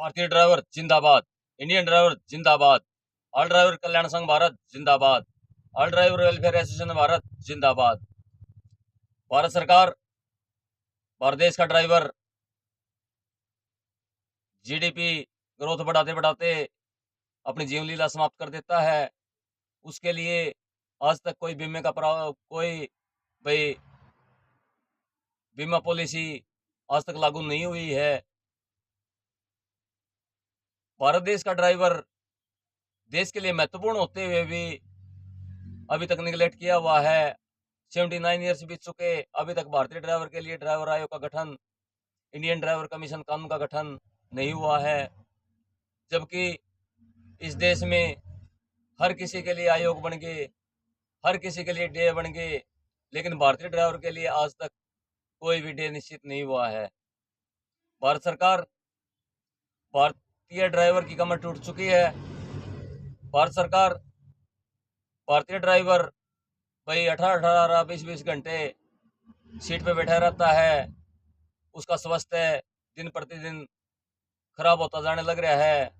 भारतीय ड्राइवर जिंदाबाद। Indian driver जिंदाबाद। ऑल ड्राइवर कल्याण संघ भारत जिंदाबाद। All driver welfare association Bharat जिंदाबाद। भारत सरकार, भारत देश का ड्राइवर जीडीपी ग्रोथ बढ़ाते बढ़ाते अपनी जीवन लीला समाप्त कर देता है। उसके लिए आज तक कोई बीमे का कोई भाई बीमा पॉलिसी आज तक लागू नहीं हुई है। भारत देश का ड्राइवर देश के लिए महत्वपूर्ण होते हुए भी अभी तक निगलेक्ट किया हुआ है। 79 ईयर्स बीत चुके, अभी तक भारतीय ड्राइवर के लिए ड्राइवर आयोग का गठन, इंडियन ड्राइवर कमीशन कानून का गठन नहीं हुआ है। जबकि इस देश में हर किसी के लिए आयोग बन गए, हर किसी के लिए डे बन गए, लेकिन भारतीय ड्राइवर के लिए आज तक कोई भी डे निश्चित नहीं हुआ है। भारत सरकार, भारतीय ड्राइवर की कमर टूट चुकी है। भारत सरकार, भारतीय ड्राइवर भाई 18-20 घंटे सीट पे बैठा रहता है। उसका स्वास्थ्य दिन प्रतिदिन खराब होता जाने लग रहा है,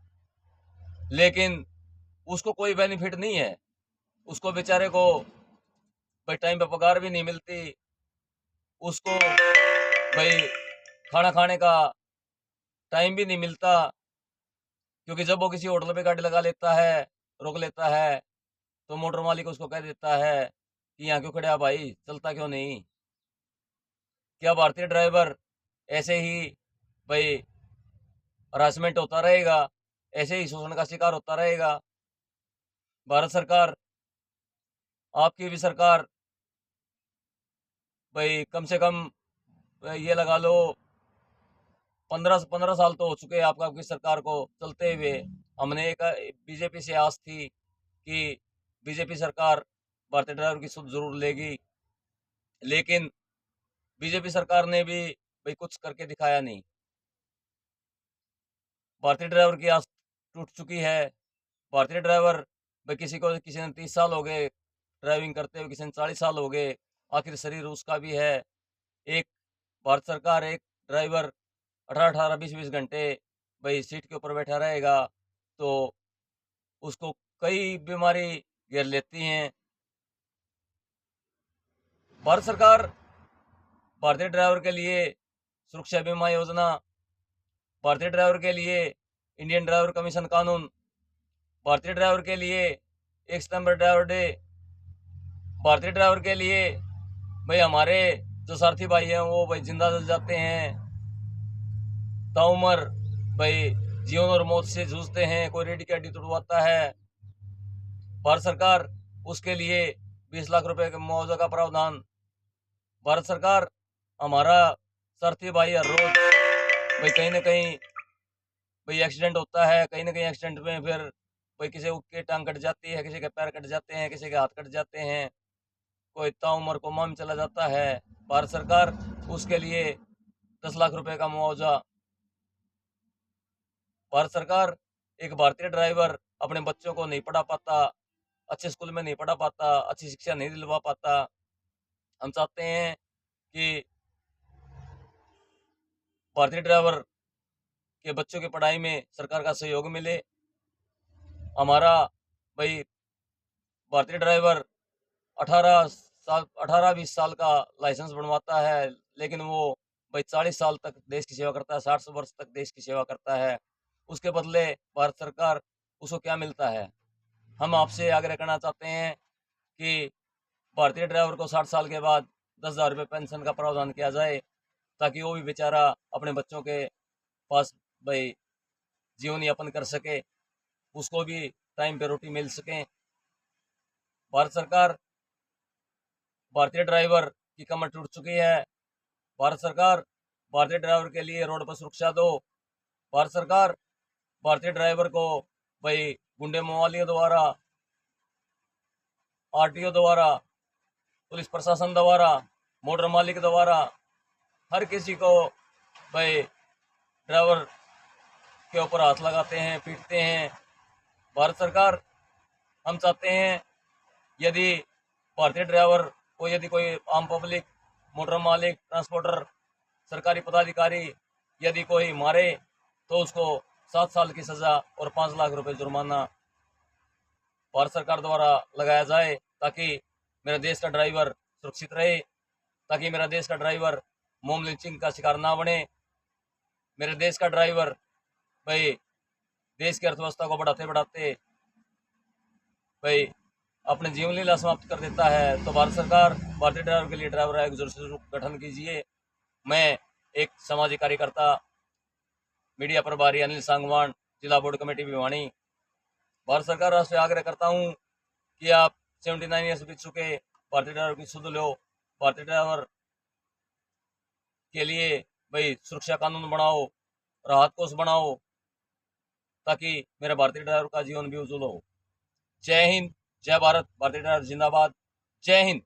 लेकिन उसको कोई बेनिफिट नहीं है। उसको बेचारे को भाई टाइम पे पगार भी नहीं मिलती। उसको भाई खाना खाने का टाइम भी नहीं मिलता, क्योंकि जब वो किसी होटल पे गाड़ी लगा लेता है, रोक लेता है, तो मोटर मालिक उसको कह देता है कि यहाँ क्यों खड़ा भाई, चलता क्यों नहीं। क्या भारतीय ड्राइवर ऐसे ही भाई हरासमेंट होता रहेगा, ऐसे ही शोषण का शिकार होता रहेगा? भारत सरकार, आपकी भी सरकार भाई कम से कम ये लगा लो 15 साल तो हो चुके हैं आपकी सरकार को चलते हुए। हमने एक बीजेपी से आस थी कि बीजेपी सरकार भारतीय ड्राइवर की सुध जरूर लेगी, लेकिन बीजेपी सरकार ने भी भाई कुछ करके दिखाया नहीं। भारतीय ड्राइवर की आस टूट चुकी है। भारतीय ड्राइवर भाई किसी ने 30 साल हो गए ड्राइविंग करते हुए, किसी ने 40 साल हो गए, आखिर शरीर उसका भी है। एक भारत सरकार, एक ड्राइवर 18-20 घंटे भाई सीट के ऊपर बैठा रहेगा तो उसको कई बीमारी घेर लेती हैं। भारत सरकार, भारतीय ड्राइवर के लिए सुरक्षा बीमा योजना, भारतीय ड्राइवर के लिए इंडियन ड्राइवर कमीशन कानून, भारतीय ड्राइवर के लिए 1 सितंबर ड्राइवर डे, भारतीय ड्राइवर के लिए भाई हमारे जो सारथी भाई हैं वो भाई जिंदा जल जाते हैं, ताउमर भाई जीवन और मौत से जूझते हैं, कोई रेडी की हड्डी तुड़वाता है। भारत सरकार, उसके लिए 20 लाख रुपए के मुआवजा का प्रावधान। भारत सरकार, हमारा सारथी भाई हर रोज भाई कहीं ना कहीं भाई एक्सीडेंट होता है, कहीं ना कहीं एक्सीडेंट में फिर भाई किसी की टांग कट जाती है, किसी के पैर कट जाते हैं, किसी के हाथ कट जाते हैं, कोई ताउम्र कोमा में चला जाता है। भारत सरकार, उसके लिए 10 लाख रुपए का मुआवजा। भारत सरकार, एक भारतीय ड्राइवर अपने बच्चों को नहीं पढ़ा पाता, अच्छे स्कूल में नहीं पढ़ा पाता, अच्छी शिक्षा नहीं दिलवा पाता। हम चाहते हैं कि भारतीय ड्राइवर के बच्चों की पढ़ाई में सरकार का सहयोग मिले। हमारा भाई भारतीय ड्राइवर 18-20 साल का लाइसेंस बनवाता है, लेकिन वो भाई 40 साल तक देश की सेवा करता है, 60 वर्ष तक देश की सेवा करता है। उसके बदले भारत सरकार उसको क्या मिलता है? हम आपसे आग्रह करना चाहते हैं कि भारतीय ड्राइवर को 60 साल के बाद 10,000 रुपये पेंशन का प्रावधान किया जाए, ताकि वो भी बेचारा अपने बच्चों के पास भाई जीवन यापन कर सके, उसको भी टाइम पे रोटी मिल सके। भारत सरकार, भारतीय ड्राइवर की कमर टूट चुकी है। भारत सरकार, भारतीय ड्राइवर के लिए रोड पर सुरक्षा दो। भारत सरकार, भारतीय ड्राइवर को भाई गुंडे मवालियों द्वारा, आरटीओ द्वारा, पुलिस प्रशासन द्वारा, मोटर मालिक द्वारा, हर किसी को भाई ड्राइवर के ऊपर हाथ लगाते हैं, पीटते हैं। भारत सरकार, हम चाहते हैं यदि भारतीय ड्राइवर को यदि कोई आम पब्लिक, मोटर मालिक, ट्रांसपोर्टर, सरकारी पदाधिकारी यदि कोई मारे तो उसको 7 साल की सज़ा और 5 लाख रुपए जुर्माना भारत सरकार द्वारा लगाया जाए, ताकि मेरे देश का ड्राइवर सुरक्षित रहे, ताकि मेरा देश का ड्राइवर मोम लिंचिंग का शिकार ना बने। मेरे देश का ड्राइवर भाई देश की अर्थव्यवस्था को बढ़ाते बढ़ाते भाई अपने जीवन लीला समाप्त कर देता है। तो भारत सरकार भारतीय ड्राइवर के लिए ड्राइवर आयोग जरूर गठन कीजिए। मैं एक सामाजिक कार्यकर्ता, मीडिया प्रभारी अनिल सांगवान, जिला बोर्ड कमेटी भिवानी, भारत सरकार से आग्रह करता हूं कि आप 79 ईयर्स बीत चुके भारतीय ड्राइवर की सुध लो। भारतीय ड्राइवर के लिए भाई सुरक्षा कानून बनाओ, राहत कोष बनाओ, ताकि मेरे भारतीय ड्राइवर का जीवन भी उज्जवल हो। जय हिंद, जय भारत, भारतीय ड्राइवर जिंदाबाद। जय हिंद।